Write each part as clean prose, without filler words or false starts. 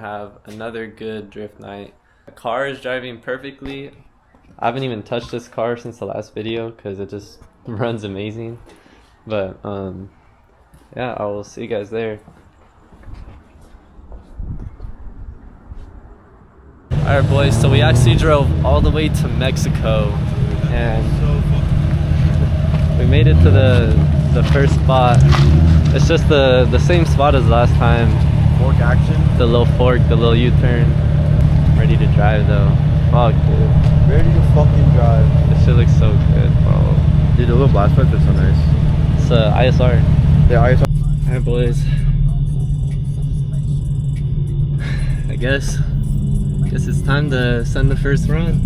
have another good drift night. The car is driving perfectly. I haven't even touched this car since the last video because it just runs amazing. But yeah, I will see you guys there. Alright boys, so we actually drove all the way to Mexico and we made it to the first spot. It's just the same spot as last time. Fork action? The little fork, the little U-turn. Ready to drive though. Fuck dude. Ready to fucking drive. This shit looks so good, bro. Dude, the little blast pipe is so nice. It's ISR. Yeah, ISR. Alright boys. I guess it's time to send the first run.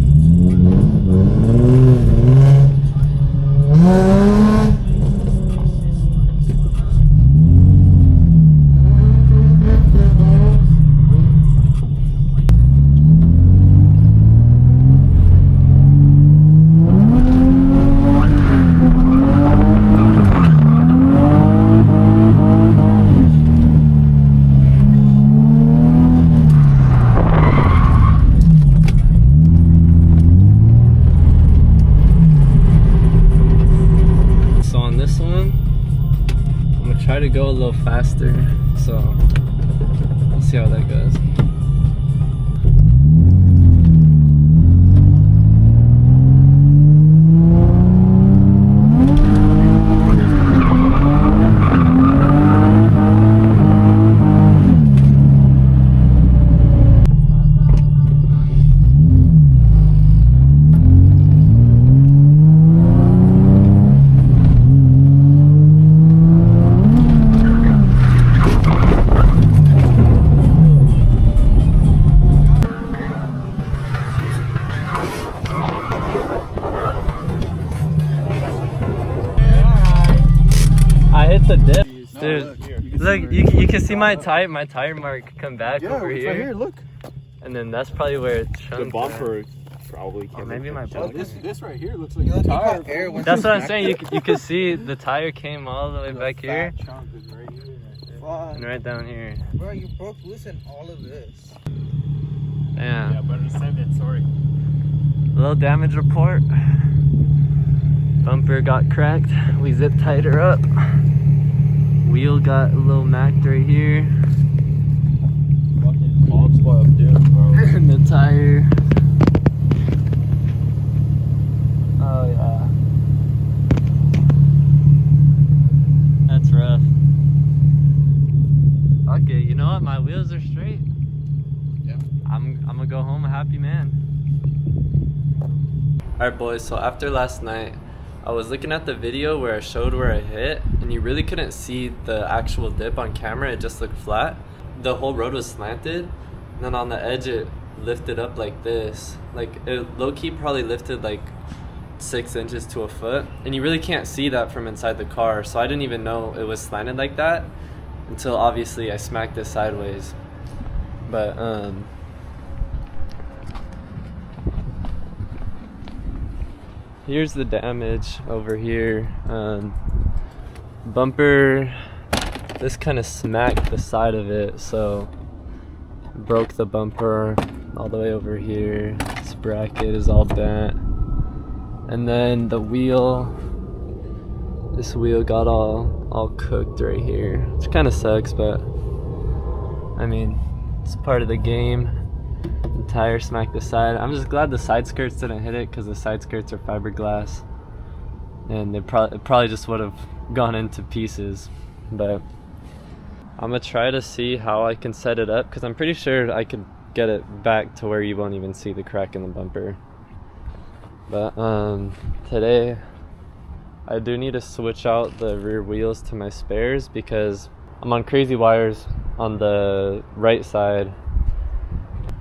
Try to go a little faster, so we'll see how that goes. The dip, dude. Look, you can see my tire mark come back over here. Right here, look. And then that's probably where it chunked. The bumper probably came. Or maybe my bumper. This right here looks like a tire. That's what I'm saying. You can see the tire came all the way back here. Chunk is right here. And right down here. Bro, you broke loose in all of this. Yeah. Yeah, better send it. Sorry. Little damage report. Bumper got cracked. We zip tied her up. Wheel got a little macked right here. Fucking bomb spot of doom, bro. And the tire. Oh yeah. That's rough. Okay, you know what? My wheels are straight. Yeah. I'm gonna go home a happy man. Alright boys, so after last night, I was looking at the video where I showed where I hit, and you really couldn't see the actual dip on camera. It just looked flat. The whole road was slanted, and then on the edge it lifted up like this. Like it low-key probably lifted like 6 inches to a foot, and you really can't see that from inside the car, so I didn't even know it was slanted like that until obviously I smacked it sideways. But here's the damage over here. Bumper, this kind of smacked the side of it, so broke the bumper all the way over here. This bracket is all bent. And then the wheel, this wheel got all cooked right here, which kind of sucks, but I mean, it's part of the game. The tire smacked the side. I'm just glad the side skirts didn't hit it, because the side skirts are fiberglass and it probably just would have gone into pieces. But I'm gonna try to see how I can set it up, because I'm pretty sure I could get it back to where you won't even see the crack in the bumper. But today I do need to switch out the rear wheels to my spares, because I'm on crazy wires on the right side.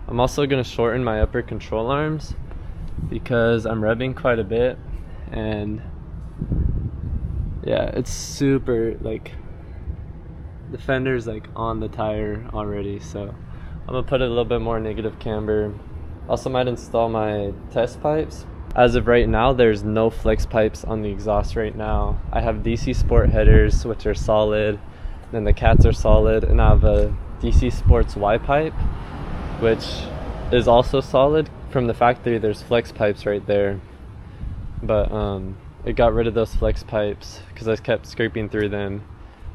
I'm also going to shorten my upper control arms because I'm revving quite a bit, and yeah, it's super, like, the fender's like on the tire already, so I'm gonna put a little bit more negative camber. Also might install my test pipes. As of right now, there's no flex pipes on the exhaust right now. I have DC Sport headers, which are solid, then the cats are solid, and I have a DC Sports Y pipe, which is also solid. From the factory there's flex pipes right there, but it got rid of those flex pipes because I kept scraping through them.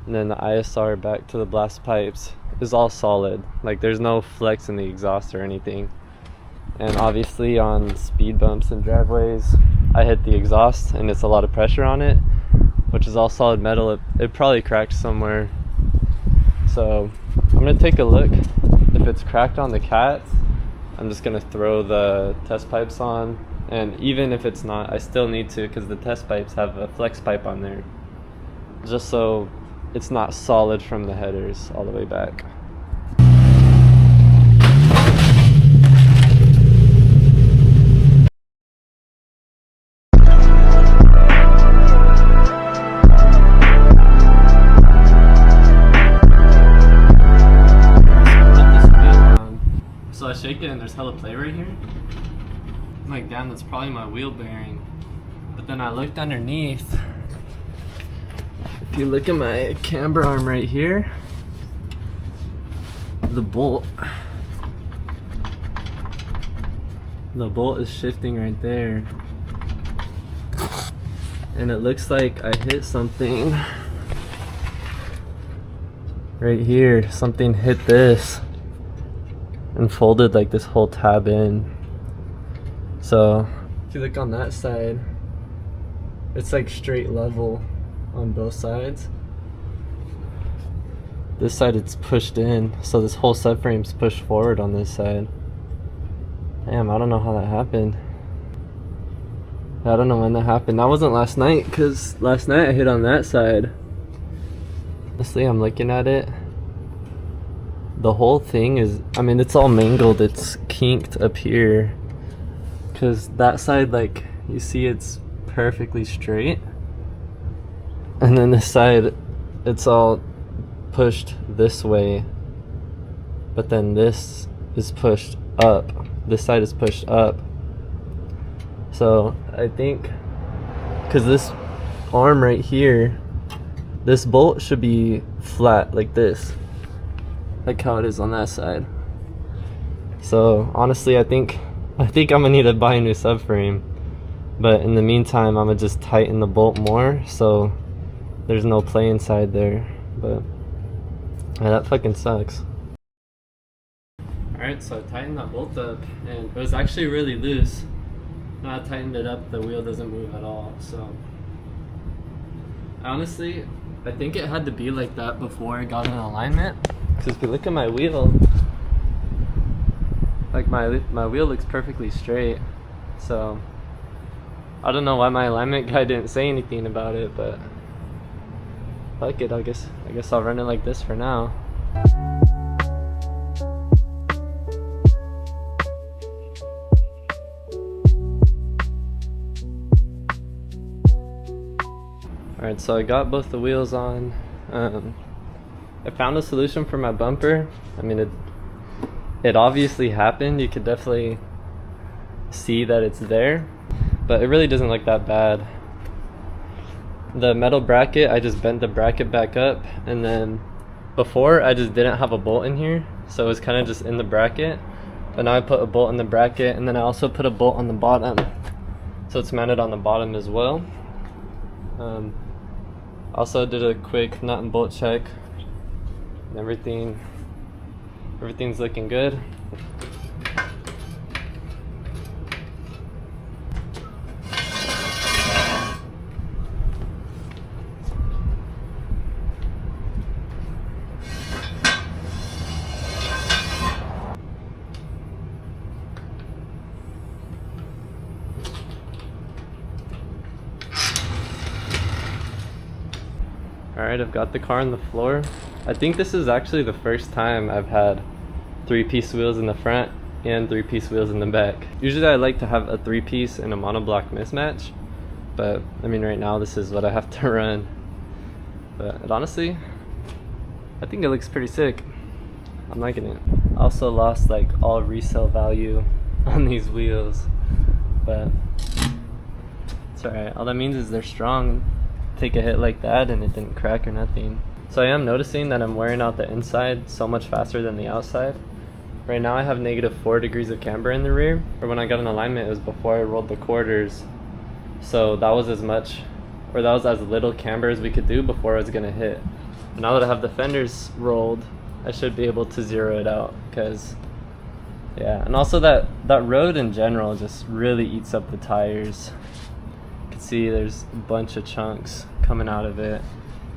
And then the ISR back to the blast pipes is all solid, like there's no flex in the exhaust or anything. And obviously on speed bumps and driveways I hit the exhaust and it's a lot of pressure on it, which is all solid metal. It probably cracked somewhere, so I'm gonna take a look. If it's cracked on the cats, I'm just gonna throw the test pipes on, and even if it's not, I still need to, because the test pipes have a flex pipe on there, just so it's not solid from the headers all the way back. So I shake it and there's hella play right here. I'm like, damn, that's probably my wheel bearing. But then I looked underneath. If you look at my camber arm right here, the bolt is shifting right there. And it looks like I hit something right here. Something hit this and folded like this whole tab in. So if you look on that side, it's like straight level on both sides. This side it's pushed in, so this whole subframe's pushed forward on this side. Damn, I don't know how that happened. I don't know when that happened. That wasn't last night, because last night I hit on that side. Honestly, I'm looking at it. The whole thing is, I mean, it's all mangled. It's kinked up here. Because that side, like, you see it's perfectly straight. And then this side, it's all pushed this way. But then this is pushed up. This side is pushed up. So I think, because this arm right here, this bolt should be flat like this, like how it is on that side. So honestly, I think I'm gonna need to buy a new subframe, but in the meantime I'm gonna just tighten the bolt more so there's no play inside there. But yeah, that fucking sucks. Alright, so I tightened that bolt up and it was actually really loose. Now I tightened it up, the wheel doesn't move at all. So honestly, I think it had to be like that before it got in alignment. Because if you look at my wheel, like my wheel looks perfectly straight. So I don't know why my alignment guy didn't say anything about it, but fuck it, I guess I'll run it like this for now. Alright, so I got both the wheels on. I found a solution for my bumper. I mean, it obviously happened. You could definitely see that it's there, but it really doesn't look that bad. The metal bracket, I just bent the bracket back up, and then before I just didn't have a bolt in here, so it was kind of just in the bracket. But now I put a bolt in the bracket, and then I also put a bolt on the bottom, so it's mounted on the bottom as well. Also did a quick nut and bolt check. Everything's looking good. Alright, I've got the car on the floor. I think this is actually the first time I've had 3-piece wheels in the front and 3-piece wheels in the back. Usually I like to have a 3-piece and a monoblock mismatch, but I mean right now this is what I have to run. But honestly, I think it looks pretty sick. I'm liking it. I also lost like all resale value on these wheels, but it's alright. All that means is they're strong. Take a hit like that and it didn't crack or nothing. So I am noticing that I'm wearing out the inside so much faster than the outside. Right now I have -4 degrees of camber in the rear. Or when I got in alignment, it was before I rolled the quarters. So that was as much, or that was as little camber as we could do before I was gonna hit. And now that I have the fenders rolled, I should be able to zero it out, because yeah, and also that road in general just really eats up the tires. You can see there's a bunch of chunks coming out of it,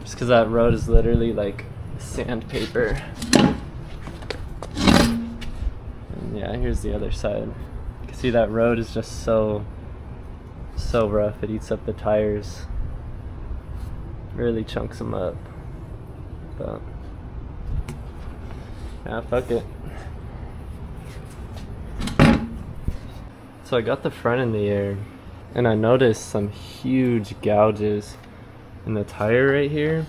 just because that road is literally like sandpaper. And yeah, here's the other side. You can see that road is just so rough, it eats up the tires, really chunks them up. But yeah, fuck it. So I got the front in the air, and I noticed some huge gouges in the tire right here.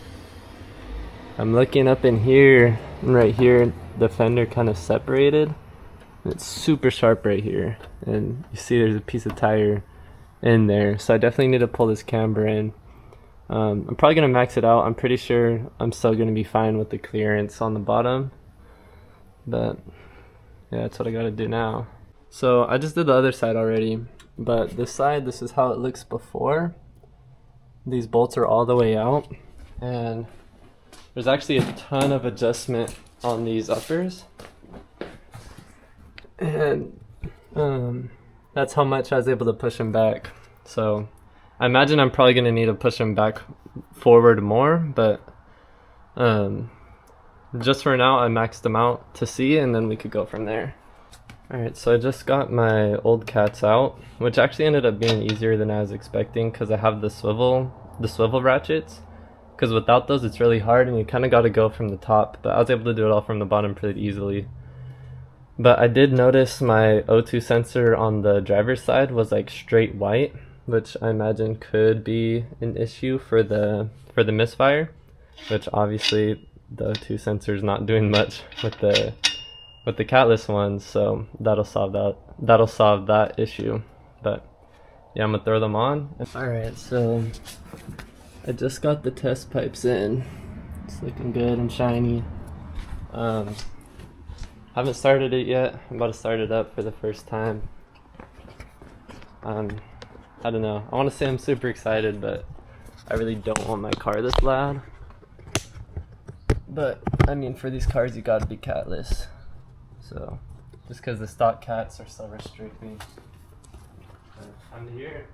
I'm looking up in here, and right here the fender kind of separated. It's super sharp right here, and you see there's a piece of tire in there, so I definitely need to pull this camber in. I'm probably gonna max it out. I'm pretty sure I'm still gonna be fine with the clearance on the bottom, but yeah, that's what I gotta do now. So I just did the other side already, but this side, this is how it looks before. These bolts are all the way out, and there's actually a ton of adjustment on these uppers, and that's how much I was able to push them back. So I imagine I'm probably going to need to push them back forward more, but just for now I maxed them out to see, and then we could go from there. Alright, so I just got my old cats out, which actually ended up being easier than I was expecting, because I have the swivel ratchets, because without those it's really hard and you kind of got to go from the top, but I was able to do it all from the bottom pretty easily. But I did notice my O2 sensor on the driver's side was like straight white, which I imagine could be an issue for the misfire, which obviously the O2 sensor is not doing much with the catless ones, so that'll solve that issue. But yeah, I'm gonna throw them on. Alright, so I just got the test pipes in. It's looking good and shiny. Haven't started it yet. I'm about to start it up for the first time. I don't know. I want to say I'm super excited, but I really don't want my car this loud. But I mean, for these cars you gotta be catless. So just because the stock cats are so restricting. I'm here.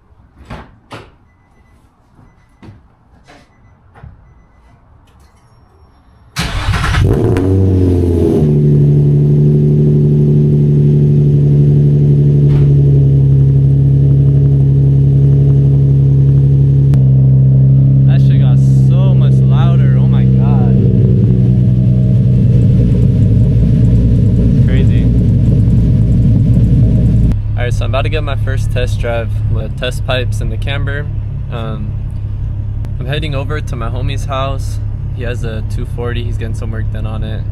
So I'm about to get my first test drive with test pipes and the camber. I'm heading over to my homie's house. He has a 240, he's getting some work done on it,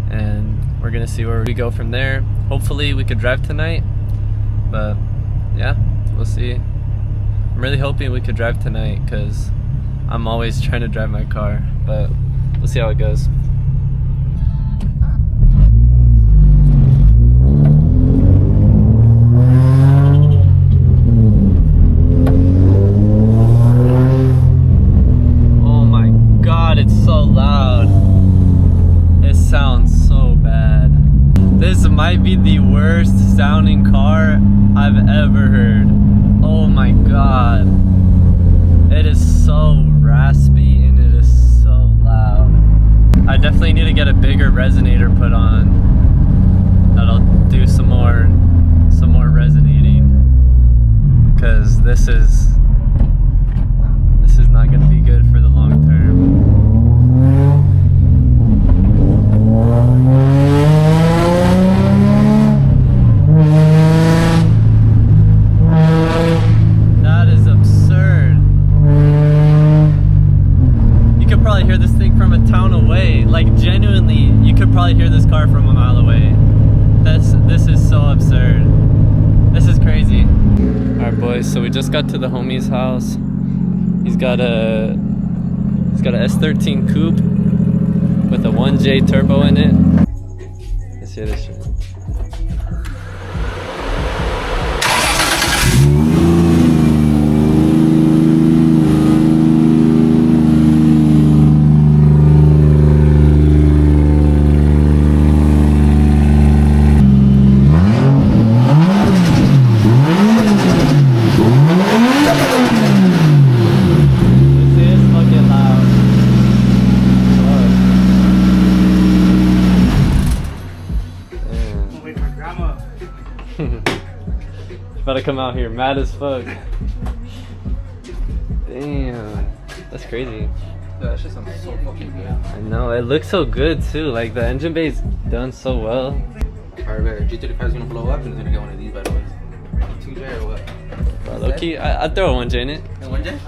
and we're gonna see where we go from there. Hopefully we could drive tonight, but yeah, we'll see. I'm really hoping we could drive tonight, because I'm always trying to drive my car, but we'll see how it goes. Might be the worst sounding car I've ever heard. Oh my god. It is so raspy and it is so loud. I definitely need to get a bigger resonator put on. That'll do some more resonating. Because this is not gonna be good for the long term. Hear this thing from a town away. Like, genuinely, you could probably hear this car from a mile away. This is so absurd. This is crazy. Alright boys, so we just got to the homie's house. He's got a S13 coupe, with a 1J turbo in it. Let's hear this shit. About to come out here mad as fuck. Damn, that's crazy. That shit sounds so fucking good. I know, it looks so good too. Like the engine bay's done so well. Alright, G35 is gonna blow up and it's gonna get one of these bad boys. 2J or what? Bro, low key, I'd throw a 1J in it. And 1J?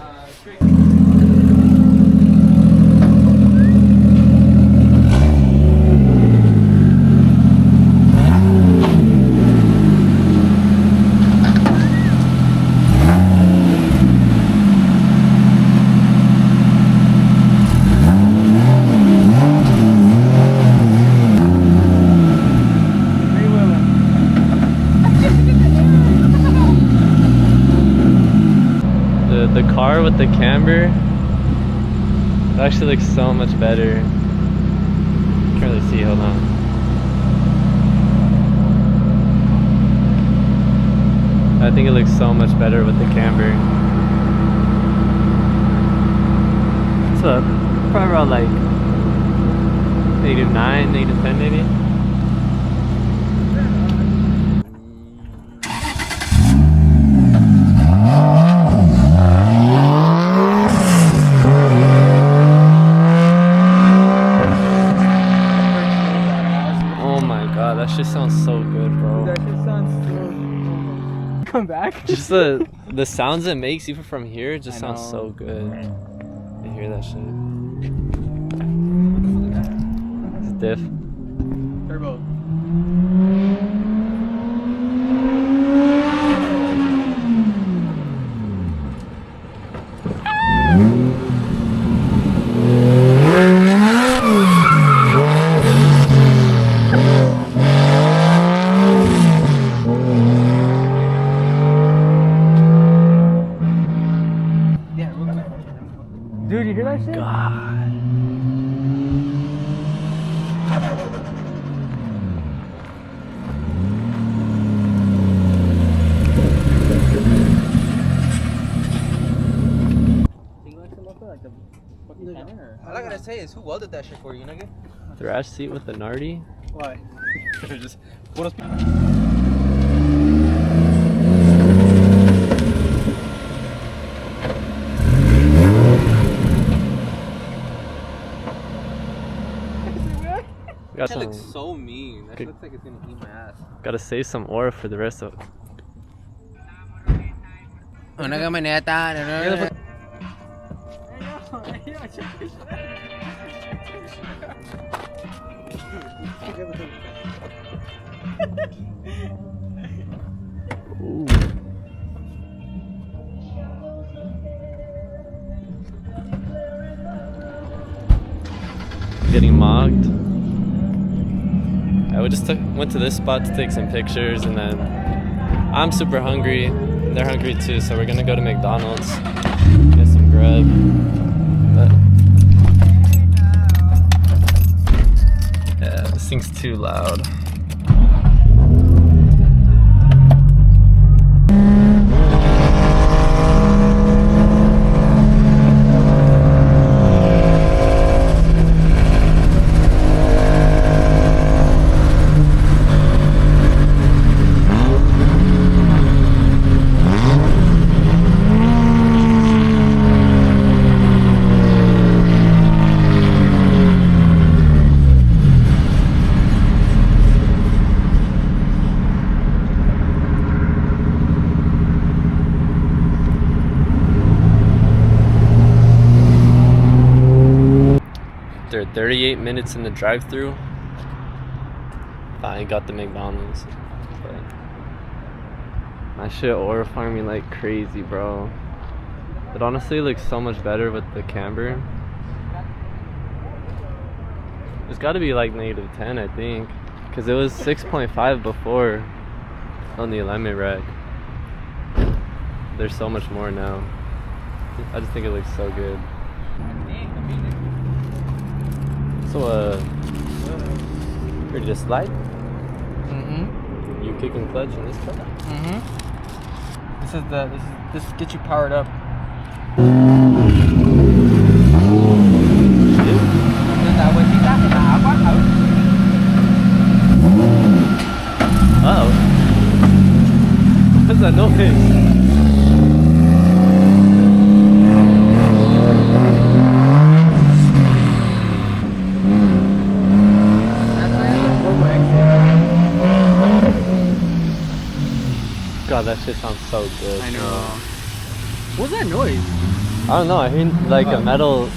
The car with the camber, it actually looks so much better. Can't really see, hold on. I think it looks so much better with the camber. So probably around like -9, -10 maybe. That shit sounds so good, bro. That shit sounds so. Come back. Just the sounds it makes even from here just sounds so good. You hear that shit? It's diff. Turbo. Dude, you hear that shit? God. All I gotta say is, who welded that shit for you, nigga? Thrash seat with the Nardi? Why? Just put us. Got That some, looks so mean. That Good. looks like it's gonna eat my ass. gotta save some ore for the rest of. Una camioneta. Ooh. Getting mogged. We just went to this spot to take some pictures, and then I'm super hungry. They're hungry too, so we're gonna go to McDonald's, get some grub. But yeah, this thing's too loud. They're 38 minutes in the drive-through. Finally got the McDonald's. But my shit ore farming like crazy, bro. It honestly looks so much better with the camber. It's got to be like -10, I think, because it was 6.5 before on the alignment rack. There's so much more now. I just think it looks so good. So, ready to slide? Mm-hmm. You kicking clutch in this car? Mm-hmm. This gets you powered up. Uh-oh. What's that noise? God, that shit sounds so good. I know. What's that noise? I don't know, I hear like a metal,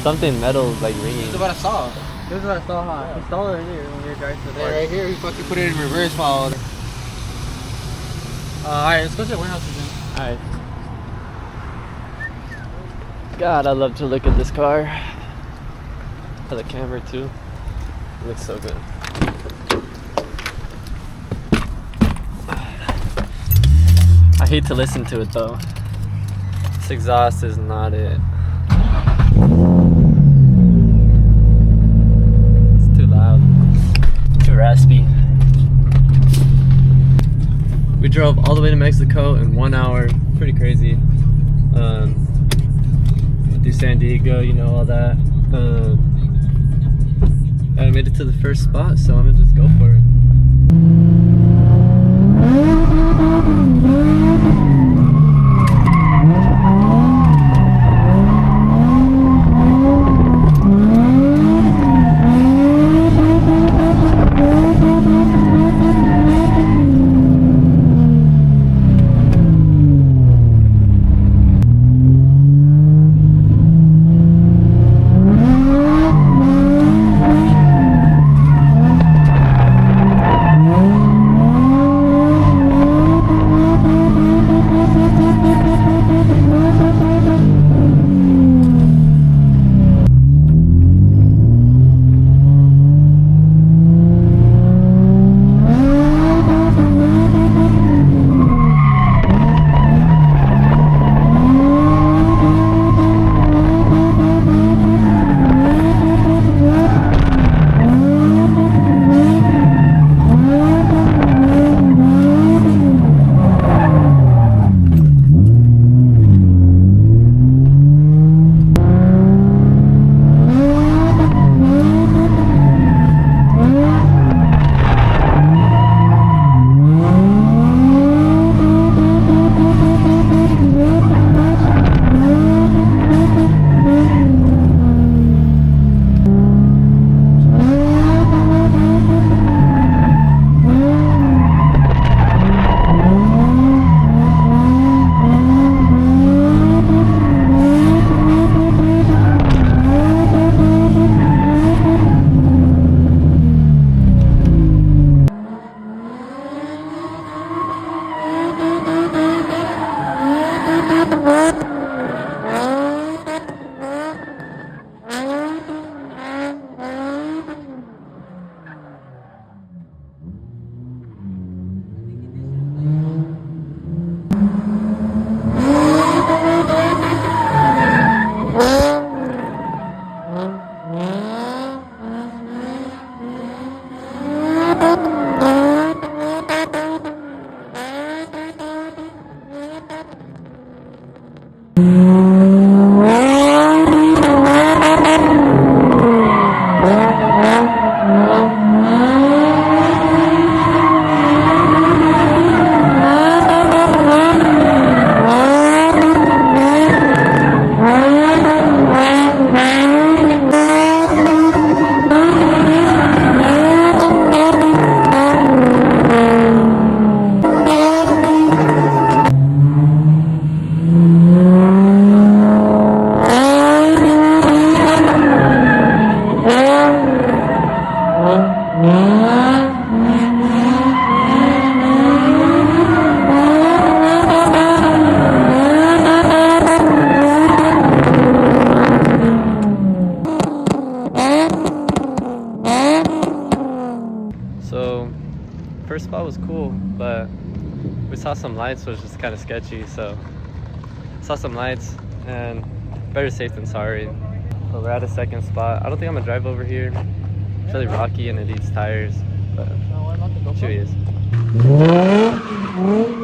something metal like ringing. This is what I saw. This is what I saw, huh? I saw it earlier when we were driving to the Yeah, park. right here, we fucking put it in reverse while. Alright, let's go to the warehouse again. Alright. God, I love to look at this car. For the camera too. It looks so good. I hate to listen to it though. This exhaust is not it. It's too loud. Too raspy. We drove all the way to Mexico in 1 hour. Pretty crazy. Went through San Diego, you know, all that. And I made it to the first spot, so I'm gonna just go for it. we saw some lights, which is kind of sketchy, so saw some lights, and better safe than sorry. But we're at a second spot. I don't think I'm gonna drive over here. It's really rocky and it eats tires, but No, why not the GoPro? sure he is.